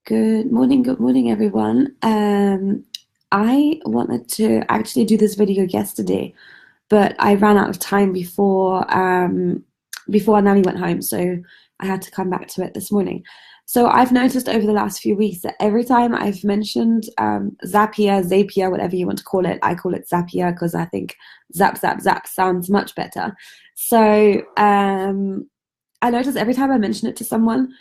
Good morning, everyone. I wanted to actually do this video yesterday, but I ran out of time before Nanny went home, so I had to come back to it this morning. So I've noticed over the last few weeks that every time I've mentioned Zapier, whatever you want to call it, I call it Zapier because I think zap sounds much better. So I notice every time I mention it to someone,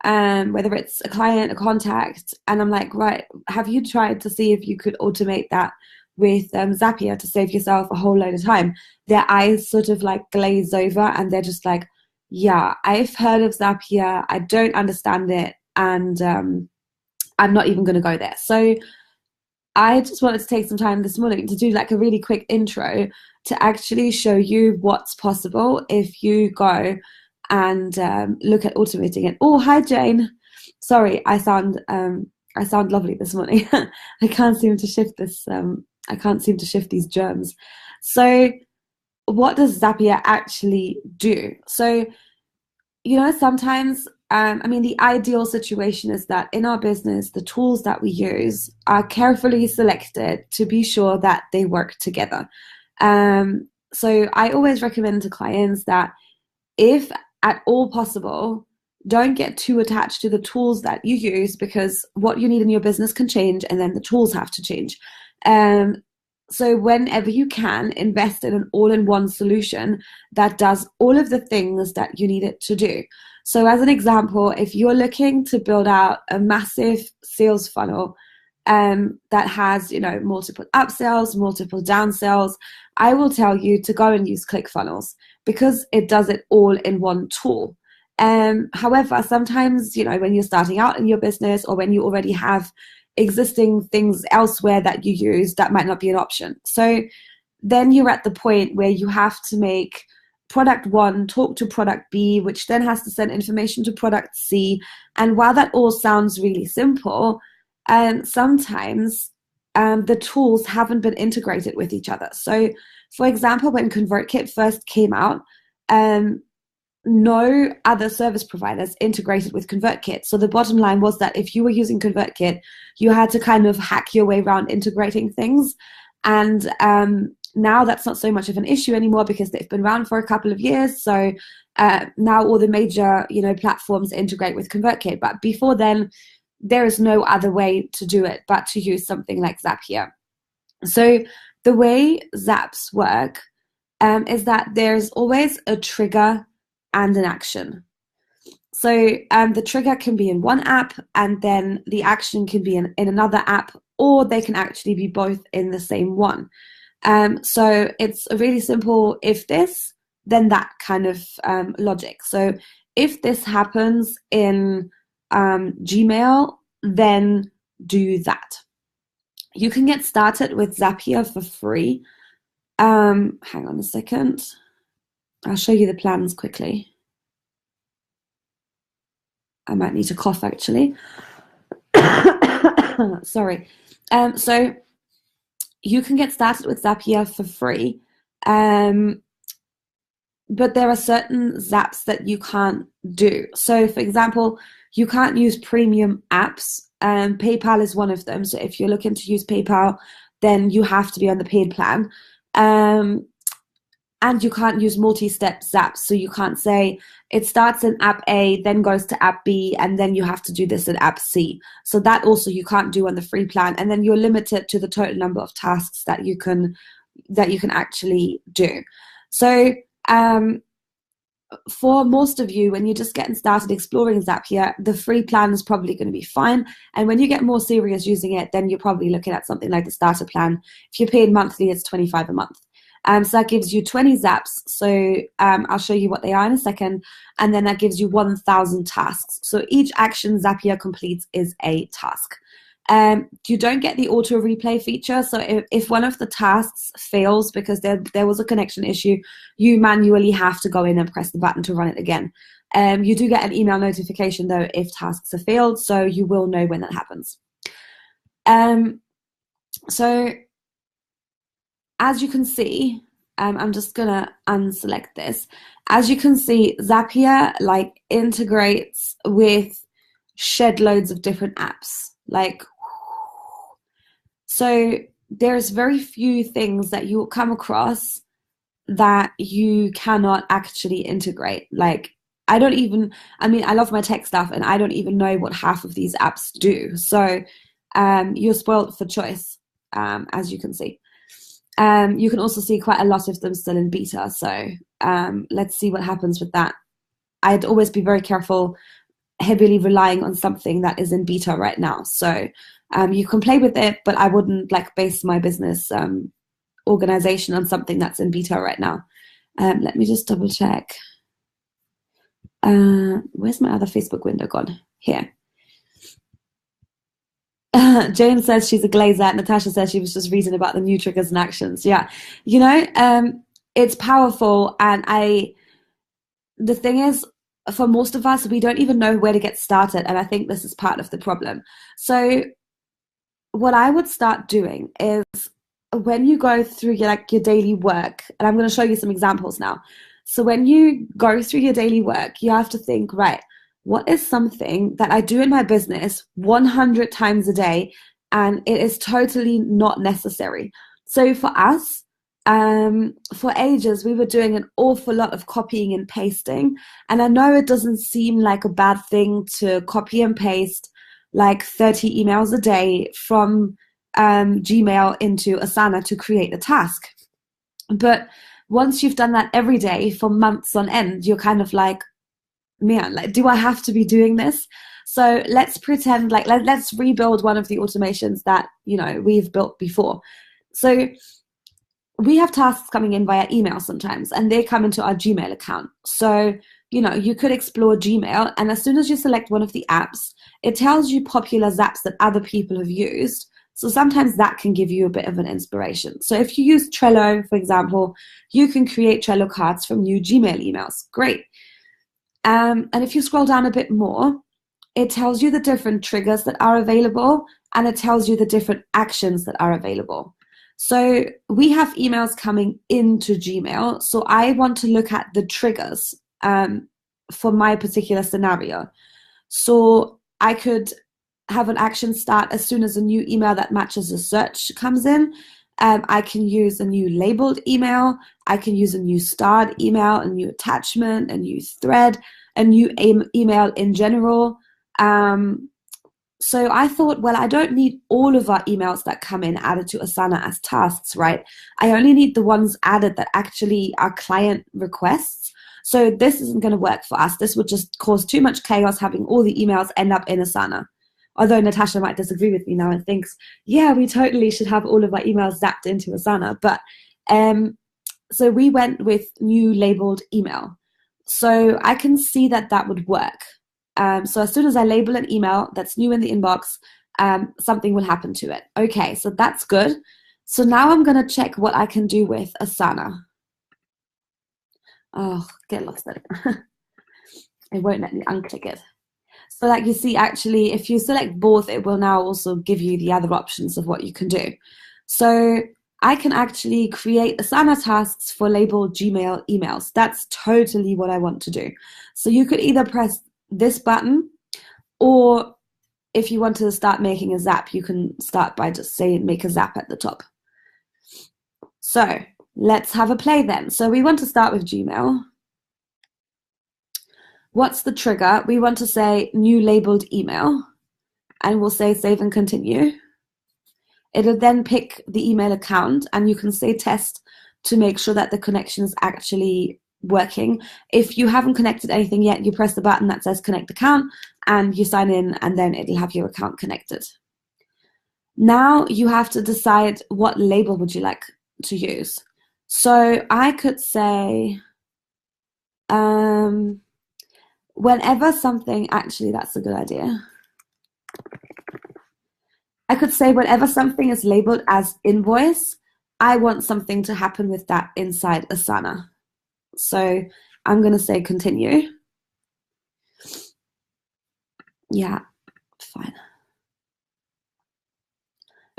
whether it's a client, a contact, and I'm like, right, have you tried to see if you could automate that with Zapier to save yourself a whole load of time? Their eyes sort of like glaze over and they're just like, yeah, I've heard of Zapier, I don't understand it, and I'm not even going to go there. So I just wanted to take some time this morning to do like a really quick intro to actually show you what's possible if you go and look at automating it. Oh, hi Jane. Sorry, I sound lovely this morning. I can't seem to shift this. I can't seem to shift these germs. So, what does Zapier actually do? So, sometimes, I mean, the ideal situation is that in our business, the tools that we use are carefully selected to be sure that they work together. So I always recommend to clients that if at all possible, don't get too attached to the tools that you use because what you need in your business can change and then the tools have to change. Um, so whenever you can, invest in an all-in-one solution that does all of the things that you need it to do. So as an example, if you're looking to build out a massive sales funnel that has, multiple upsells, multiple downsells, I will tell you to go and use ClickFunnels because it does it all in one tool. However, sometimes, when you're starting out in your business or when you already have existing things elsewhere that you use, that might not be an option. So then you're at the point where you have to make product one talk to product B, which then has to send information to product C. And while that all sounds really simple, sometimes the tools haven't been integrated with each other. So, for example, when ConvertKit first came out, no other service providers integrated with ConvertKit. So the bottom line was that if you were using ConvertKit, you had to kind of hack your way around integrating things. And now that's not so much of an issue anymore because they've been around for a couple of years. So now all the major, platforms integrate with ConvertKit. But before then, there is no other way to do it but to use something like Zapier. So the way Zaps work is that there's always a trigger and an action. So the trigger can be in one app and then the action can be in another app, or they can actually be both in the same one. So it's a really simple if this, then that kind of logic. So if this happens in Gmail, then do that. You can get started with Zapier for free. Hang on a second. I'll show you the plans quickly. I might need to cough actually. Sorry. So you can get started with Zapier for free. But there are certain Zaps that you can't do. So for example, you can't use premium apps. PayPal is one of them. So if you're looking to use PayPal, then you have to be on the paid plan. And you can't use multi-step zaps. So you can't say it starts in app A, then goes to app B, and then you have to do this in app C. So that also you can't do on the free plan. And then you're limited to the total number of tasks that you can actually do. So for most of you, when you're just getting started exploring Zapier, the free plan is probably going to be fine. And when you get more serious using it, then you're probably looking at something like the starter plan. If you're paid monthly, it's $25 a month. So that gives you 20 zaps. So I'll show you what they are in a second. And then that gives you 1,000 tasks. So each action Zapier completes is a task. You don't get the auto replay feature. So if one of the tasks fails because there was a connection issue, you manually have to go in and press the button to run it again. You do get an email notification though if tasks have failed, so you will know when that happens. So as you can see, I'm just gonna unselect this. As you can see, Zapier integrates with shed loads of different apps. Like, so there's very few things that you will come across that you cannot actually integrate. Like, I love my tech stuff and I don't even know what half of these apps do. So you're spoiled for choice, as you can see. You can also see quite a lot of them still in beta. So let's see what happens with that. I'd always be very careful heavily relying on something that is in beta right now. So you can play with it, but I wouldn't like base my business organization on something that's in beta right now. Let me just double check. Where's my other Facebook window gone? Here. Jane says she's a glazer. Natasha says she was just reading about the new triggers and actions. Yeah, it's powerful, and the thing is, for most of us, we don't even know where to get started, and I think this is part of the problem. So what I would start doing is, when you go through your daily work, and I'm going to show you some examples now. So when you go through your daily work, you have to think, right, what is something that I do in my business 100 times a day and it is totally not necessary? So for us, for ages, we were doing an awful lot of copying and pasting. And I know it doesn't seem like a bad thing to copy and paste like 30 emails a day from Gmail into Asana to create a task. But once you've done that every day for months on end, you're kind of like, man, like, do I have to be doing this? So let's pretend let's rebuild one of the automations that, we've built before. So we have tasks coming in via email sometimes, and they come into our Gmail account. So, you could explore Gmail, and as soon as you select one of the apps, it tells you popular Zaps that other people have used. So sometimes that can give you a bit of an inspiration. So if you use Trello, for example, you can create Trello cards from new Gmail emails. Great. And if you scroll down a bit more, it tells you the different triggers that are available, and it tells you the different actions that are available. So we have emails coming into Gmail. So I want to look at the triggers for my particular scenario. So I could have an action start as soon as a new email that matches a search comes in. I can use a new labeled email. I can use a new starred email, a new attachment, a new thread, a new email in general. So I thought, well, I don't need all of our emails that come in added to Asana as tasks, right? I only need the ones added that actually are client requests. So this isn't going to work for us. This would just cause too much chaos having all the emails end up in Asana. Although Natasha might disagree with me now and thinks, yeah, we totally should have all of our emails zapped into Asana. But so we went with new labeled email. So I can see that would work. So as soon as I label an email that's new in the inbox, something will happen to it. Okay, so that's good. So now I'm going to check what I can do with Asana. Oh, get lost in it. It won't let me unclick it. So like you see, actually, if you select both, it will now also give you the other options of what you can do. So I can actually create Asana tasks for labeled Gmail emails. That's totally what I want to do. So you could either press this button, or if you want to start making a Zap, you can start by just saying make a Zap at the top. So let's have a play then. So we want to start with Gmail. What's the trigger? We want to say new labeled email, and we'll say save and continue. It'll then pick the email account, and you can say test to make sure that the connection is actually working. If you haven't connected anything yet, you press the button that says connect account and you sign in, and then it'll have your account connected. Now you have to decide what label would you like to use. So I could say whenever something, actually that's a good idea. I could say whenever something is labeled as invoice, I want something to happen with that inside Asana. So I'm going to say continue. Yeah, fine.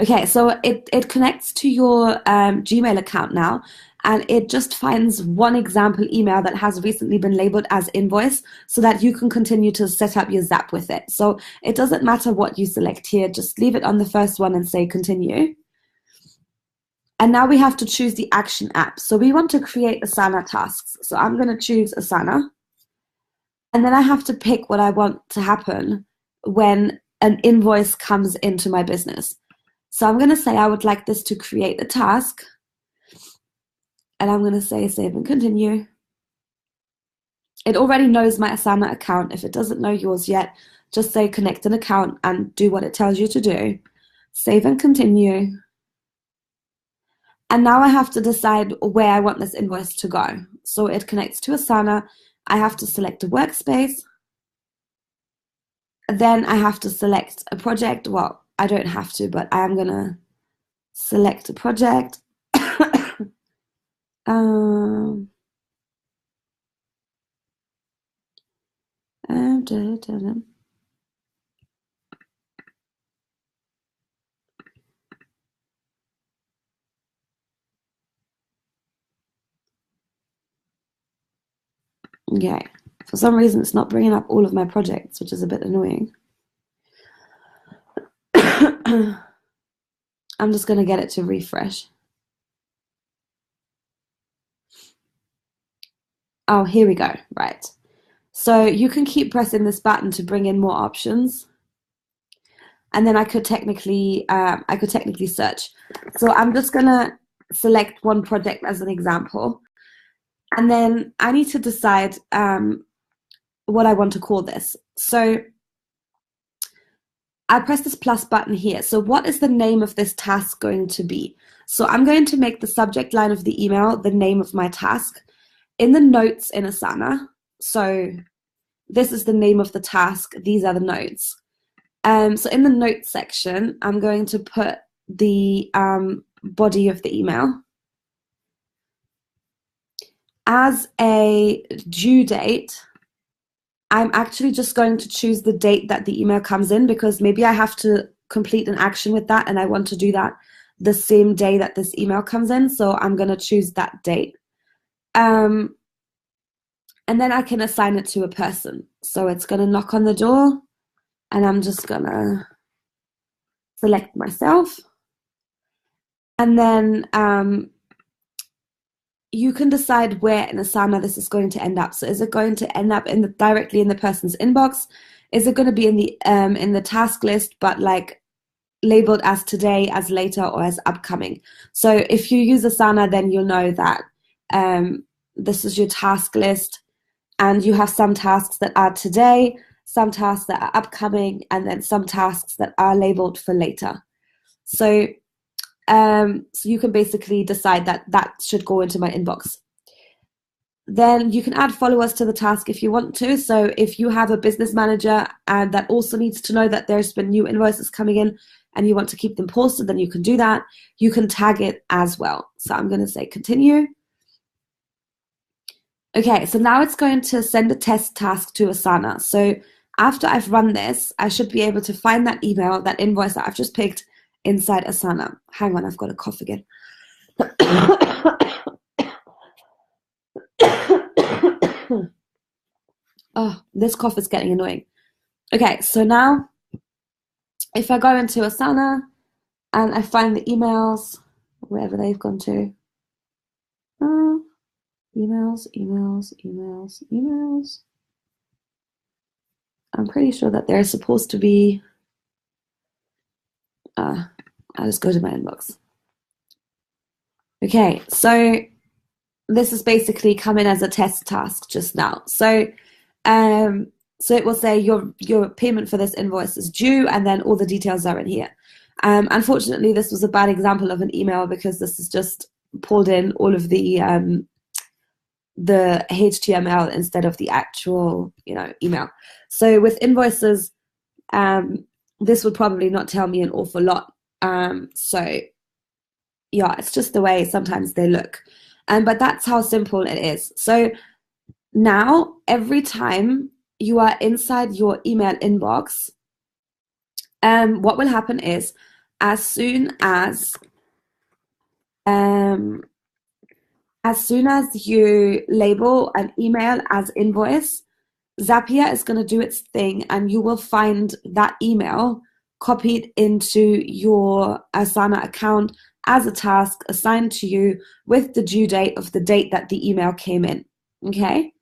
Okay, so it connects to your Gmail account now, and it just finds one example email that has recently been labeled as invoice so that you can continue to set up your Zap with it. So it doesn't matter what you select here, just leave it on the first one and say continue. And now we have to choose the action app. So we want to create Asana tasks. So I'm going to choose Asana. And then I have to pick what I want to happen when an invoice comes into my business. So I'm going to say I would like this to create a task. And I'm going to say save and continue. It already knows my Asana account. If it doesn't know yours yet, just say connect an account and do what it tells you to do. Save and continue. And now I have to decide where I want this invoice to go. So it connects to Asana. I have to select a workspace. Then I have to select a project. Well, I don't have to, but I am going to select a project. Okay, for some reason it's not bringing up all of my projects, which is a bit annoying. I'm just going to get it to refresh. Oh, here we go. Right. So you can keep pressing this button to bring in more options. And then I could technically search. So I'm just going to select one project as an example. And then I need to decide what I want to call this. So I press this plus button here. So what is the name of this task going to be? So I'm going to make the subject line of the email the name of my task. In the notes in Asana, so this is the name of the task, these are the notes. So in the notes section, I'm going to put the body of the email. As a due date, I'm actually just going to choose the date that the email comes in, because maybe I have to complete an action with that and I want to do that the same day that this email comes in. So I'm going to choose that date. And then I can assign it to a person. So it's going to knock on the door, and I'm just going to select myself. And then you can decide where in Asana this is going to end up. So is it going to end up directly in the person's inbox? Is it going to be in the task list, but like labeled as today, as later, or as upcoming? So if you use Asana, then you'll know that this is your task list, and you have some tasks that are today, some tasks that are upcoming, and then some tasks that are labeled for later. So you can basically decide that should go into my inbox. Then you can add followers to the task if you want to. So if you have a business manager and that also needs to know that there's been new invoices coming in and you want to keep them posted, then you can do that. You can tag it as well. So I'm going to say continue. Okay, so now it's going to send a test task to Asana. So after I've run this, I should be able to find that email, that invoice that I've just picked inside Asana. Hang on, I've got a cough again. Oh, this cough is getting annoying. Okay, so now if I go into Asana and I find the emails, wherever they've gone to, emails. I'm pretty sure that they're supposed to be, I'll just go to my inbox. Okay, so this is basically coming as a test task just now. So it will say your payment for this invoice is due, and then all the details are in here. Unfortunately, this was a bad example of an email because this is just pulled in all of the HTML instead of the actual, email. So with invoices, this would probably not tell me an awful lot. So yeah, it's just the way sometimes they look. But that's how simple it is. So now every time you are inside your email inbox, what will happen is as soon as As soon as you label an email as invoice, Zapier is going to do its thing and you will find that email copied into your Asana account as a task assigned to you with the due date of the date that the email came in. Okay?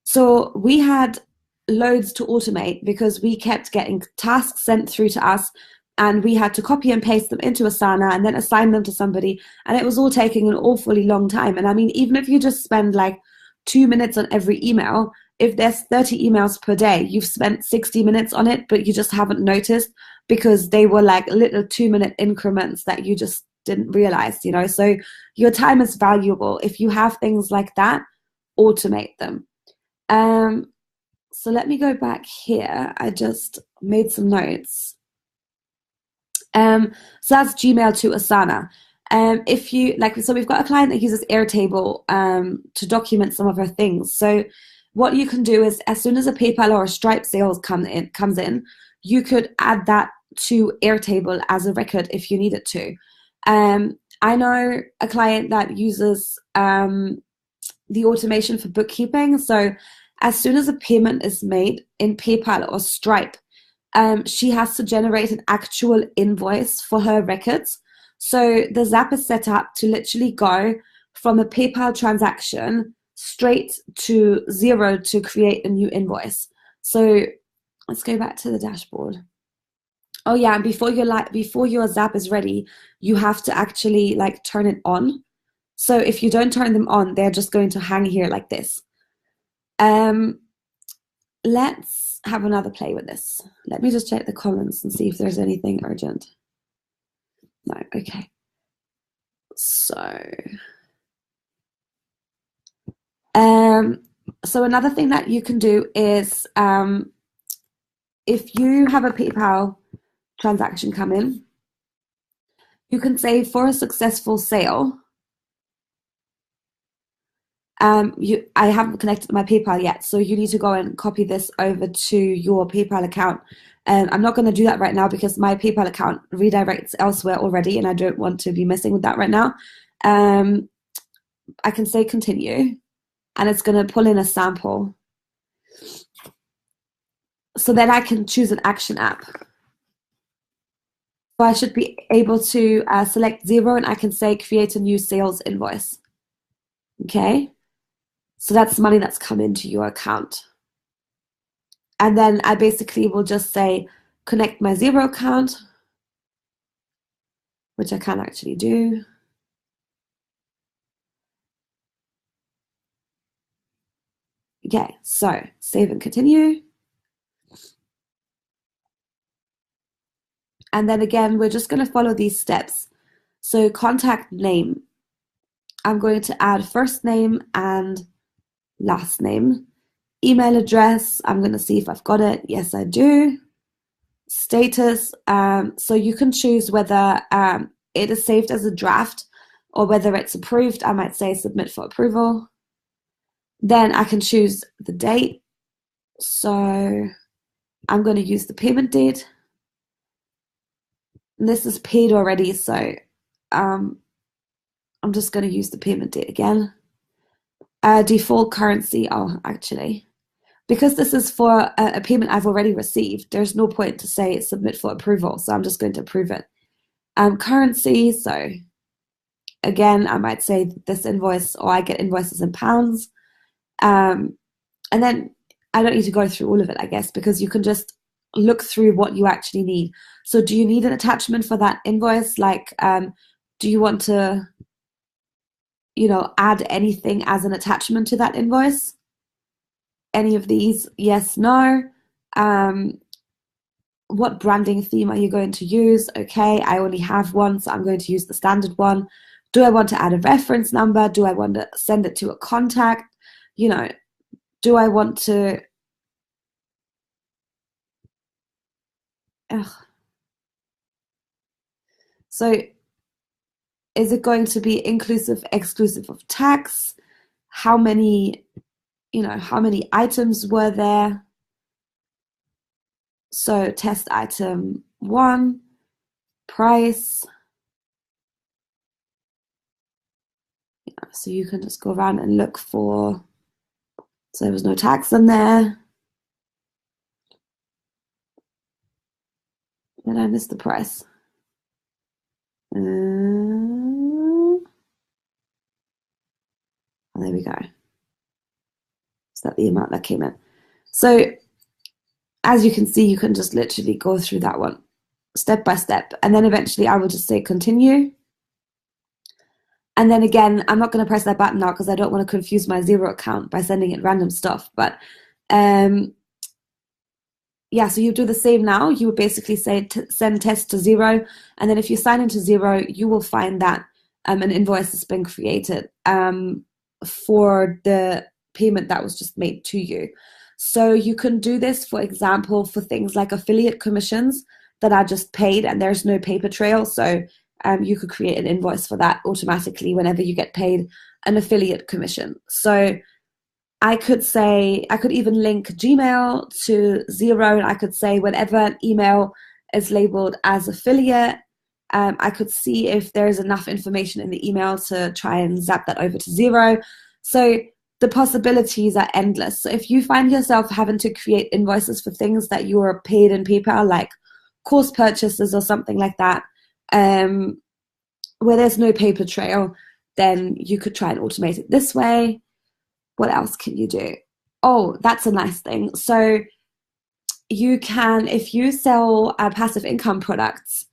So we had loads to automate because we kept getting tasks sent through to us and we had to copy and paste them into Asana and then assign them to somebody. And it was all taking an awfully long time. And I mean, even if you just spend like 2 minutes on every email, if there's 30 emails per day, you've spent 60 minutes on it, but you just haven't noticed because they were like little 2 minute increments that you just didn't realize, you know? So your time is valuable. If you have things like that, automate them. So let me go back here. I just made some notes. So that's Gmail to Asana. If you like, so we've got a client that uses Airtable to document some of her things. So what you can do is, as soon as a PayPal or a Stripe sales comes in, you could add that to Airtable as a record if you needed to. I know a client that uses the automation for bookkeeping. So as soon as a payment is made in PayPal or Stripe, she has to generate an actual invoice for her records. So the Zap is set up to literally go from a PayPal transaction straight to zero to create a new invoice. So let's go back to the dashboard. Oh yeah, and before your Zap is ready, you have to actually like turn it on. So if you don't turn them on, they're just going to hang here like this. Let's have another play with this. Let me just check the comments and see if there's anything urgent. No, okay. So another thing that you can do is if you have a PayPal transaction come in, you can say for a successful sale. I haven't connected my PayPal yet, so you need to go and copy this over to your PayPal account. I'm not going to do that right now because my PayPal account redirects elsewhere already, and I don't want to be messing with that right now. I can say continue, and it's going to pull in a sample. So then I can choose an action app. So I should be able to select zero, and I can say create a new sales invoice. Okay. So that's money that's come into your account. And then I basically will just say connect my Xero account, which I can actually do. Okay, so save and continue. And then again, we're just going to follow these steps. So contact name. I'm going to add first name and last name. Email address, I'm going to see if I've got it. Yes, I do. Status, so you can choose whether it is saved as a draft or whether it's approved. I might say submit for approval. Then I can choose the date. So I'm going to use the payment date. And this is paid already, so I'm just going to use the payment date again. Default currency, oh, actually, because this is for a payment I've already received, there's no point to say submit for approval, so I'm just going to approve it. Currency, so again, I might say this invoice, or I get invoices in pounds. And then I don't need to go through all of it, I guess, because you can just look through what you actually need. So do you need an attachment for that invoice? Like, do you want to, add anything as an attachment to that invoice? Any of these? Yes, no. What branding theme are you going to use? Okay, I only have one, so I'm going to use the standard one. Do I want to add a reference number? Do I want to send it to a contact? Do I want to... So is it going to be inclusive, exclusive of tax? How many items were there? So test item 1, price. So you can just go around and look for, so there was no tags in there. Did I miss the price? Oh, there we go. Is that the amount that came in? So as you can see, you can just literally go through that one step by step. And then eventually I will just say continue. And then again, I'm not going to press that button now because I don't want to confuse my Xero account by sending it random stuff. But yeah, so you do the same now. You would basically say send test to Xero. And then if you sign into Xero, you will find that an invoice has been created for the payment that was just made to you. So you can do this, for example, for things like affiliate commissions that are just paid and there's no paper trail. So you could create an invoice for that automatically whenever you get paid an affiliate commission. So I could even link Gmail to Xero, and I could say whenever an email is labeled as affiliate, I could see if there's enough information in the email to try and zap that over to Xero. So the possibilities are endless. So if you find yourself having to create invoices for things that you are paid in PayPal, like course purchases or something like that, where there's no paper trail, then you could try and automate it this way. What else can you do? Oh, that's a nice thing. So you can, if you sell passive income products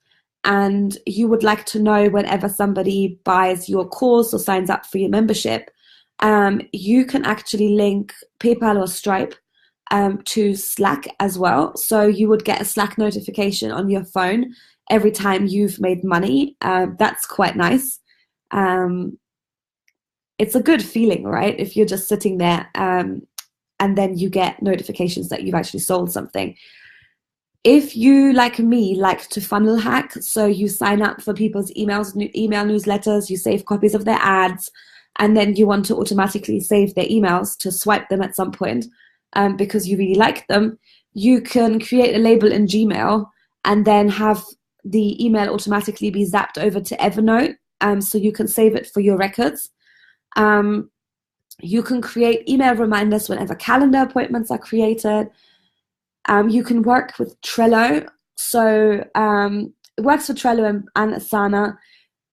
and you would like to know whenever somebody buys your course or signs up for your membership, you can actually link PayPal or Stripe to Slack as well. So you would get a Slack notification on your phone every time you've made money. That's quite nice. It's a good feeling, right? If you're just sitting there and then you get notifications that you've actually sold something. If you, like me, like to funnel hack, so you sign up for people's email newsletters, you save copies of their ads, and then you want to automatically save their emails to swipe them at some point because you really like them, you can create a label in Gmail and then have the email automatically be zapped over to Evernote, so you can save it for your records. You can create email reminders whenever calendar appointments are created. You can work with Trello. So it works for Trello and Asana.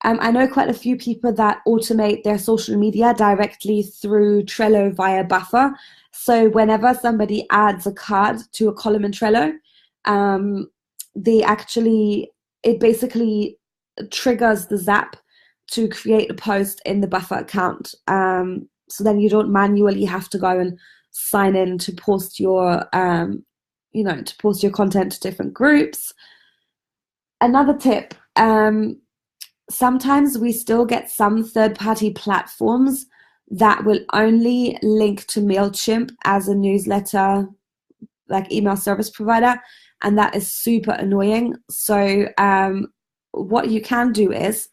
I know quite a few people that automate their social media directly through Trello via Buffer. So whenever somebody adds a card to a column in Trello, it basically triggers the zap to create a post in the Buffer account. So then you don't manually have to go and sign in to post your, to post your content to different groups. Another tip, sometimes we still get some third-party platforms that will only link to MailChimp as a newsletter, like email service provider, and that is super annoying. So what you can do is,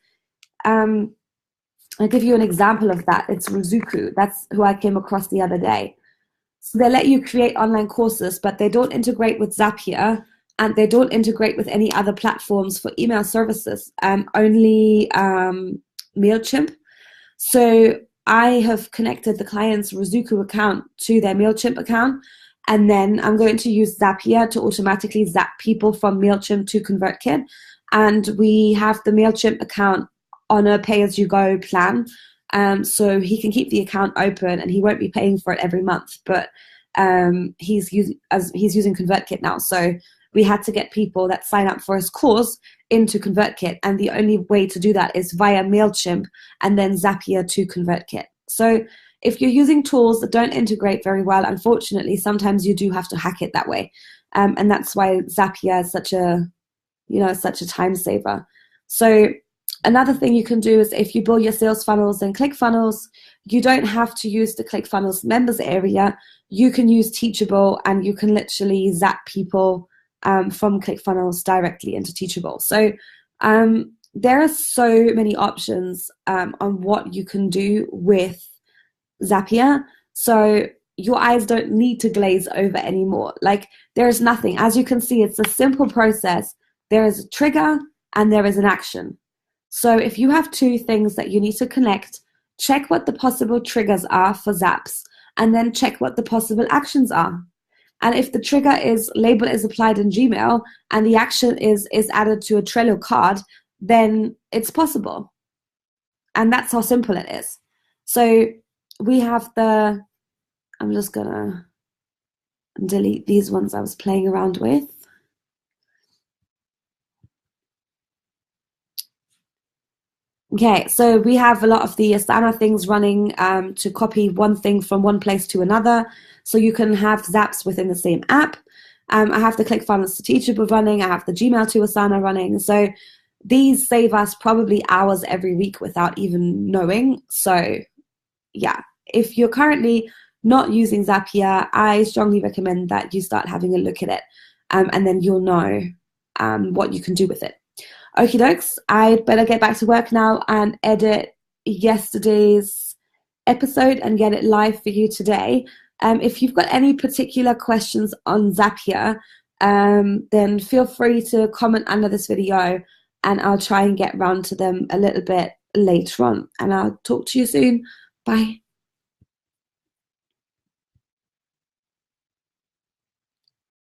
I'll give you an example of that. It's Ruzuku. That's who I came across the other day. So they let you create online courses, but they don't integrate with Zapier and they don't integrate with any other platforms for email services, only MailChimp. So I have connected the client's Ruzuku account to their MailChimp account, and then I'm going to use Zapier to automatically zap people from MailChimp to ConvertKit. And we have the MailChimp account on a pay-as-you-go plan. So he can keep the account open and he won't be paying for it every month, but he's using ConvertKit now. So we had to get people that sign up for his course into ConvertKit, and the only way to do that is via MailChimp and then Zapier to ConvertKit. So if you're using tools that don't integrate very well, unfortunately, sometimes you do have to hack it that way. And that's why Zapier is such a time saver. So another thing you can do is if you build your sales funnels in ClickFunnels, you don't have to use the ClickFunnels members area. You can use Teachable and you can literally zap people from ClickFunnels directly into Teachable. So there are so many options on what you can do with Zapier. So your eyes don't need to glaze over anymore. Like, there's nothing. As you can see, it's a simple process. There is a trigger and there is an action. So if you have two things that you need to connect, check what the possible triggers are for zaps, and then check what the possible actions are. And if the trigger is label is applied in Gmail and the action is added to a Trello card, then it's possible. And that's how simple it is. So we have I'm just gonna delete these ones I was playing around with. Okay, so we have a lot of the Asana things running to copy one thing from one place to another. So you can have Zaps within the same app. I have the ClickFunnels to Teachable running. I have the Gmail to Asana running. So these save us probably hours every week without even knowing. So yeah, if you're currently not using Zapier, I strongly recommend that you start having a look at it, and then you'll know what you can do with it. Okie dokes, I'd better get back to work now and edit yesterday's episode and get it live for you today. If you've got any particular questions on Zapier, then feel free to comment under this video and I'll try and get round to them a little bit later on. And I'll talk to you soon. Bye.